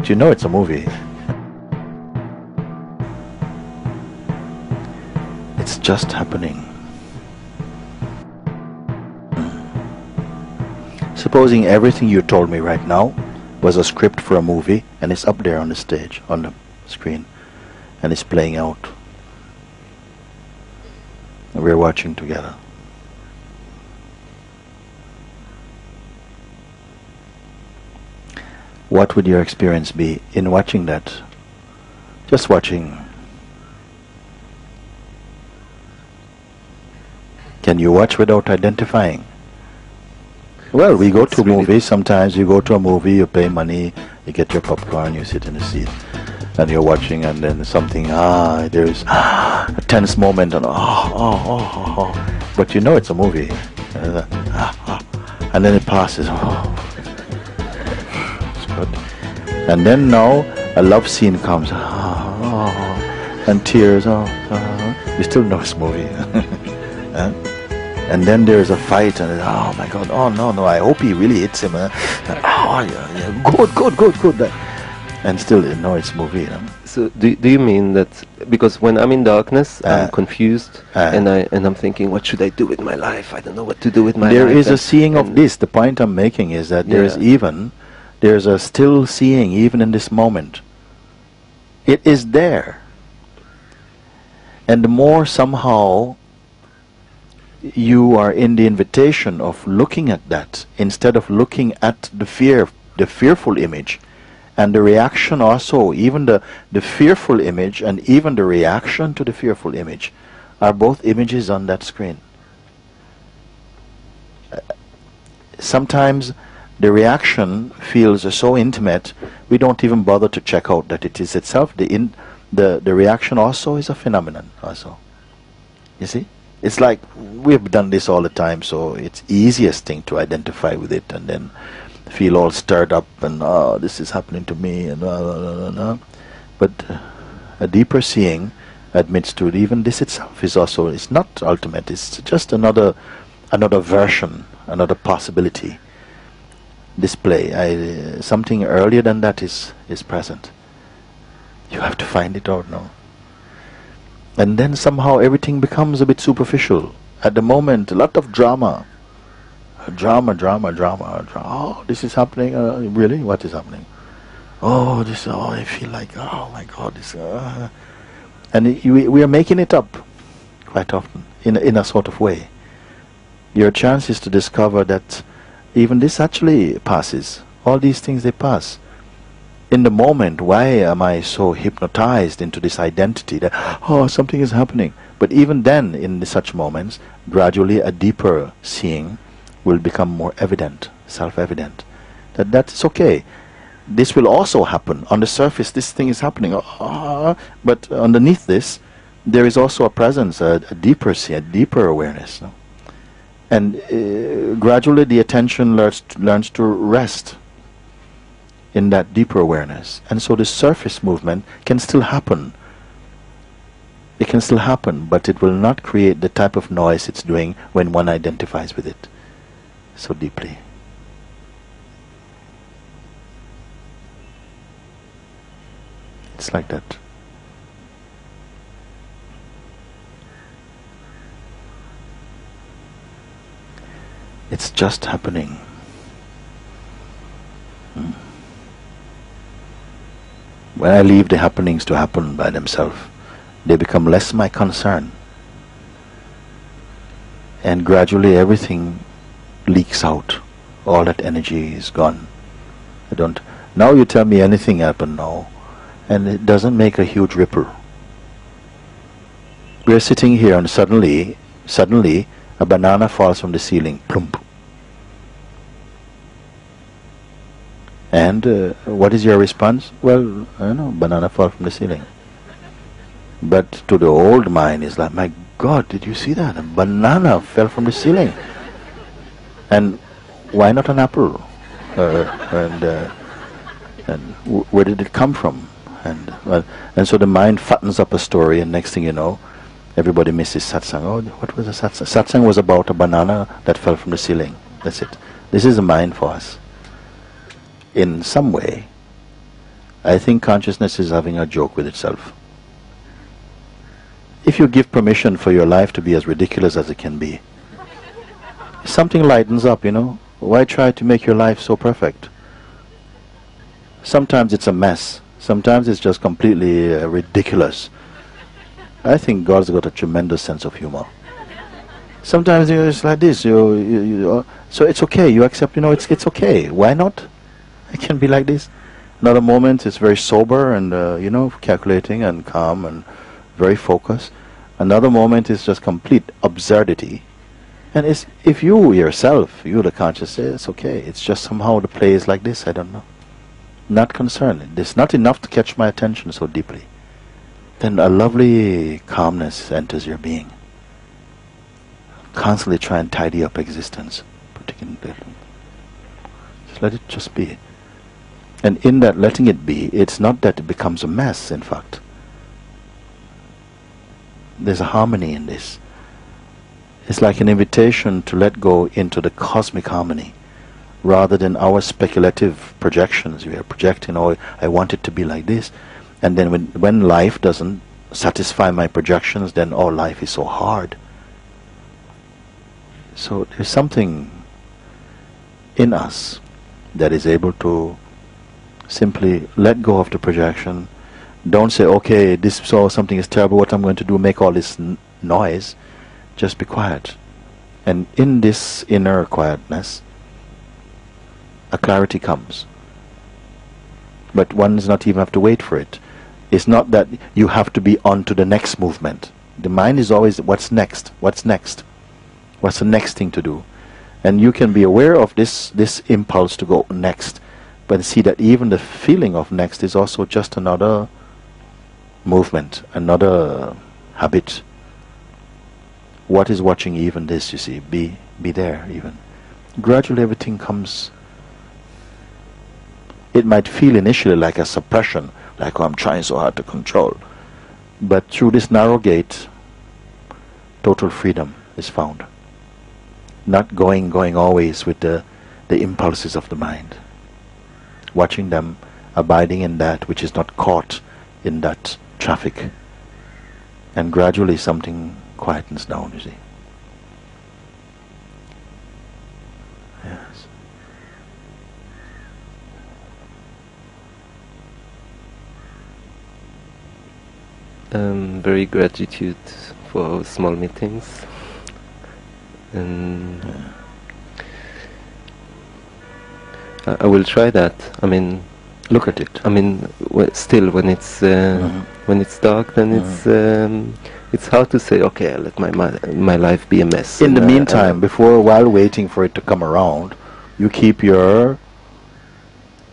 but you know it's a movie. It's just happening. Supposing everything you told me right now was a script for a movie, and it's up there on the stage, on the screen, and it's playing out. And we're watching together. What would your experience be in watching that? Just watching. Can you watch without identifying? Well, we go to movies. Sometimes you go to a movie, you pay money, you get your popcorn, you sit in the seat, and you're watching, and then something, there's a tense moment, and but you know it's a movie, and then it passes. It's good. And then now a love scene comes, and tears. You still know it's a movie. And then there's a fight, and oh my God, oh no, I hope he really hits him. Good. And still, no, it's a movie. So do you mean that because when I'm in darkness, I'm confused, and I'm thinking, what should I do with my life? I don't know what to do with my life. There is a seeing of this. The point I'm making is that there's a still seeing even in this moment. It is there. And the more somehow you are in the invitation of looking at that, instead of looking at the fearful image, and the reaction also, even the fearful image and even the reaction to the fearful image are both images on that screen. Sometimes the reaction feels so intimate, we don't even bother to check out that it is itself. The reaction also is a phenomenon also. You see? It's like we've done this all the time, so it's easiest thing to identify with it and then feel all stirred up and this is happening to me and But a deeper seeing admits to it. Even this itself is also, it's not ultimate, it's just another version, another possibility display. Something earlier than that is present. You have to find it out now. And then somehow everything becomes a bit superficial. At the moment, a lot of drama. Drama. Oh, this is happening. Really? What is happening? Oh, this. Oh, I feel like. Oh my God, this. And we are making it up quite often in a sort of way. Your chance is to discover that even this actually passes. All these things, they pass. In the moment, why am I so hypnotized into this identity that, something is happening? But even then, in such moments, gradually a deeper seeing will become more evident, self-evident. That's okay. This will also happen. On the surface, this thing is happening. But underneath this, there is also a presence, a deeper seeing, a deeper awareness. No? And gradually the attention learns to rest in that deeper awareness. And so the surface movement can still happen. It can still happen, but it will not create the type of noise it's doing when one identifies with it so deeply. It's like that. It's just happening. When I leave the happenings to happen by themselves, they become less my concern. And gradually everything leaks out. All that energy is gone. Now you tell me anything happened now, and it doesn't make a huge ripple. We are sitting here and suddenly a banana falls from the ceiling. Plump. And what is your response? Well, I don't know, banana fall from the ceiling. But to the old mind, it's like, my God, did you see that? A banana fell from the ceiling. And why not an apple? And where did it come from? And so the mind fattens up a story, and next thing you know, everybody misses satsang. Oh, what was a satsang? Satsang was about a banana that fell from the ceiling. That's it. This is the mind for us. In some way, I think consciousness is having a joke with itself. If you give permission for your life to be as ridiculous as it can be, something lightens up, you know. Why try to make your life so perfect? Sometimes it's a mess. Sometimes it's just completely ridiculous. I think God's got a tremendous sense of humor. Sometimes it's like this. So it's okay. You accept. You know, it's okay. Why not? It can be like this. Another moment it's very sober and you know, calculating and calm and very focused. Another moment is just complete absurdity. And it's, if you yourself, you the conscious, say it's okay. It's just somehow the play is like this. I don't know. Not concerned. It's not enough to catch my attention so deeply. Then a lovely calmness enters your being. Constantly try and tidy up existence. Just let it just be. And in that letting it be, it's not that it becomes a mess, in fact. There's a harmony in this. It's like an invitation to let go into the cosmic harmony, rather than our speculative projections. We are projecting, oh, I want it to be like this. And then when life doesn't satisfy my projections, then, oh, life is so hard. So there's something in us that is able to simply let go of the projection. Don't say, okay, something is terrible, what I'm going to do, make all this noise. Just be quiet. And in this inner quietness, a clarity comes. But one does not even have to wait for it. It's not that you have to be on to the next movement. The mind is always, what's next? What's next? What's the next thing to do? And you can be aware of this impulse to go next, but see that even the feeling of next is also just another movement, another habit. What is watching even this, you see? Be there even. Gradually everything comes. It might feel initially like a suppression, like, oh, I'm trying so hard to control. But through this narrow gate, total freedom is found. Not going always with the impulses of the mind. Watching them, abiding in that which is not caught in that traffic. And gradually something quietens down, you see. Yes. Very gratitude for small meetings. And I will try that. I mean, look at it. I mean, still when it's dark, then it's hard to say, okay, I'll let my life be a mess. In the meantime, while waiting for it to come around, you keep your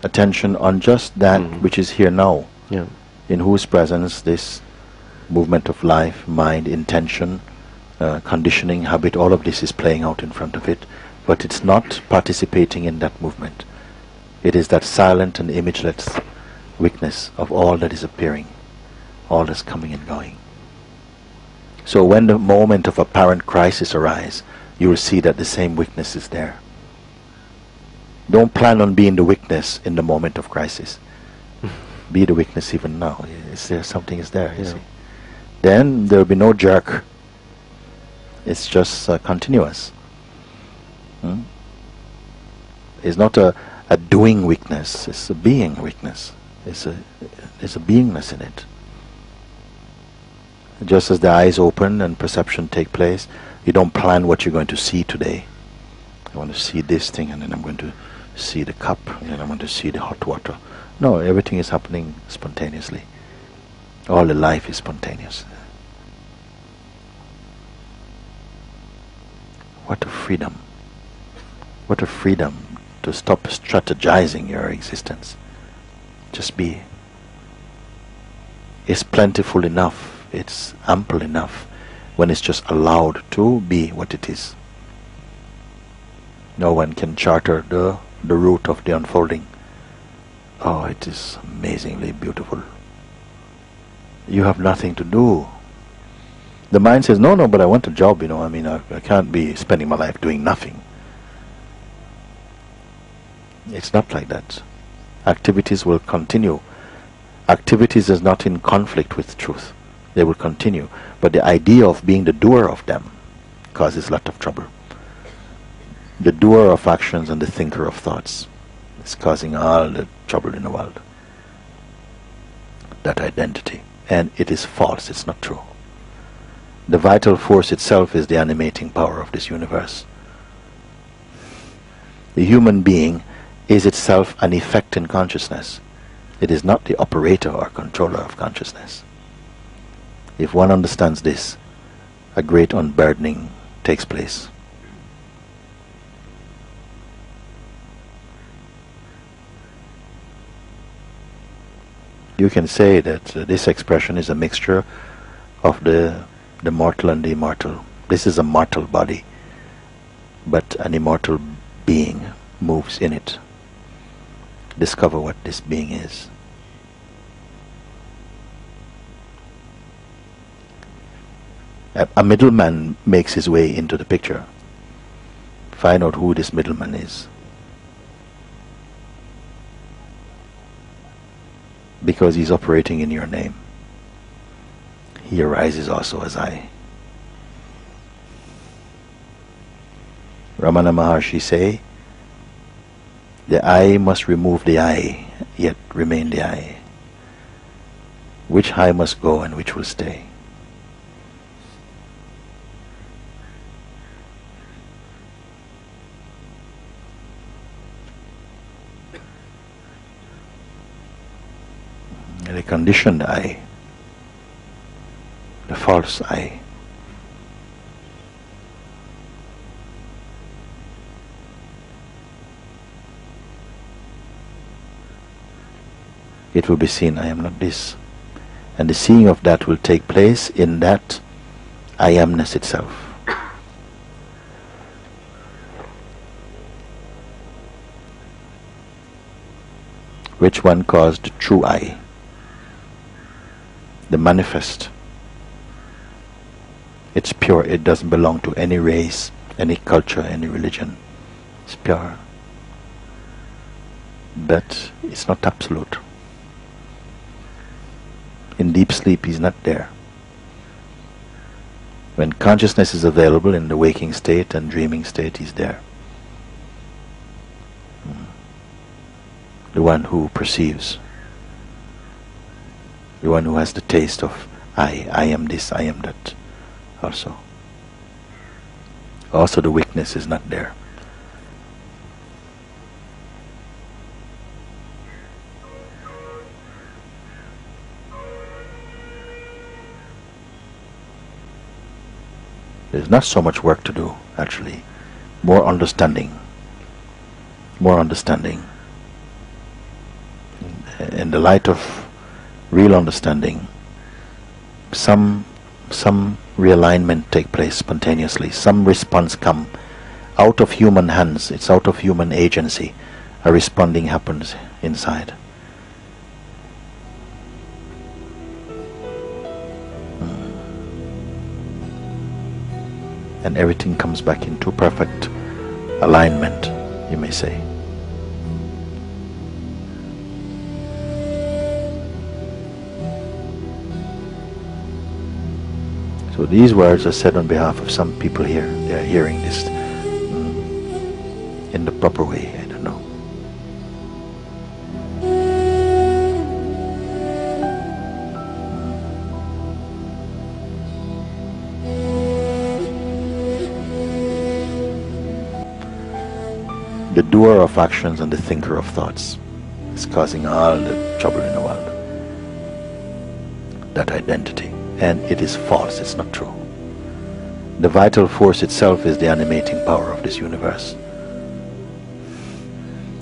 attention on just that which is here now. Yeah. In whose presence this movement of life, mind, intention, conditioning, habit, all of this is playing out in front of it, but it's not participating in that movement. It is that silent and imageless witness of all that is appearing, all that's coming and going. So when the moment of apparent crisis arises, you will see that the same witness is there. Don't plan on being the witness in the moment of crisis. Be the witness even now. Is there something is there, you see? Then there will be no jerk. It's just continuous. It's not a doing weakness. It's a being weakness. There's a beingness in it. Just as the eyes open and perception take place, you don't plan what you're going to see today. I want to see this thing, and then I'm going to see the cup, and then I'm going to see the hot water. No, everything is happening spontaneously. All the life is spontaneous. What a freedom. What a freedom to stop strategizing your existence. Just be. It's plentiful enough. It's ample enough when it's just allowed to be what it is. No one can charter the route of the unfolding. Oh, it is amazingly beautiful. You have nothing to do. The mind says, no, but I want a job, you know, I mean, I can't be spending my life doing nothing. It's not like that. Activities will continue activities is not in conflict with truth. They will continue. But the idea of being the doer of them causes a lot of trouble. The doer of actions and the thinker of thoughts is causing all the trouble in the world. That identity. And it is false, it's not true. The vital force itself is the animating power of this universe. The human being is itself an effect in consciousness. It is not the operator or controller of consciousness. If one understands this, a great unburdening takes place. You can say that this expression is a mixture of the mortal and the immortal. This is a mortal body, but an immortal being moves in it. Discover what this being is. A middleman makes his way into the picture. Find out who this middleman is. Because he's operating in your name. He arises also as I. Ramana Maharshi say, the I must remove the I, yet remain the I. Which I must go and which will stay? The conditioned I, the false I. It will be seen, I am not this. And the seeing of that will take place in that I amness itself. Which one caused the true I, the manifest. It's pure, it doesn't belong to any race, any culture, any religion. It's pure. But it's not absolute. In deep sleep, he's not there. When consciousness is available in the waking state and dreaming state, he's there. The one who perceives. The one who has the taste of I am this, I am that also. Also the weakness is not there. There's not so much work to do, actually. More understanding. More understanding. In the light of real understanding, some realignment take place spontaneously. Some response come out of human hands. It's out of human agency. A responding happens inside. And everything comes back into perfect alignment, you may say. So these words are said on behalf of some people here. They are hearing this in the proper way. I don't know. The doer of actions and the thinker of thoughts is causing all the trouble in the world. That identity. And it is false, it's not true. The vital force itself is the animating power of this universe.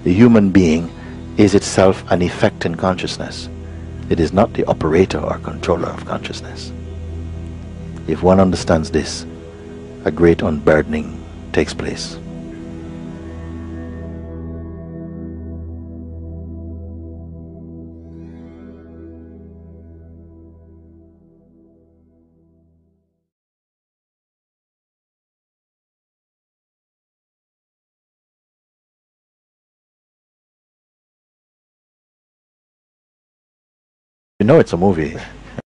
The human being is itself an effect in consciousness. It is not the operator or controller of consciousness. If one understands this, a great unburdening takes place. You know it's a movie.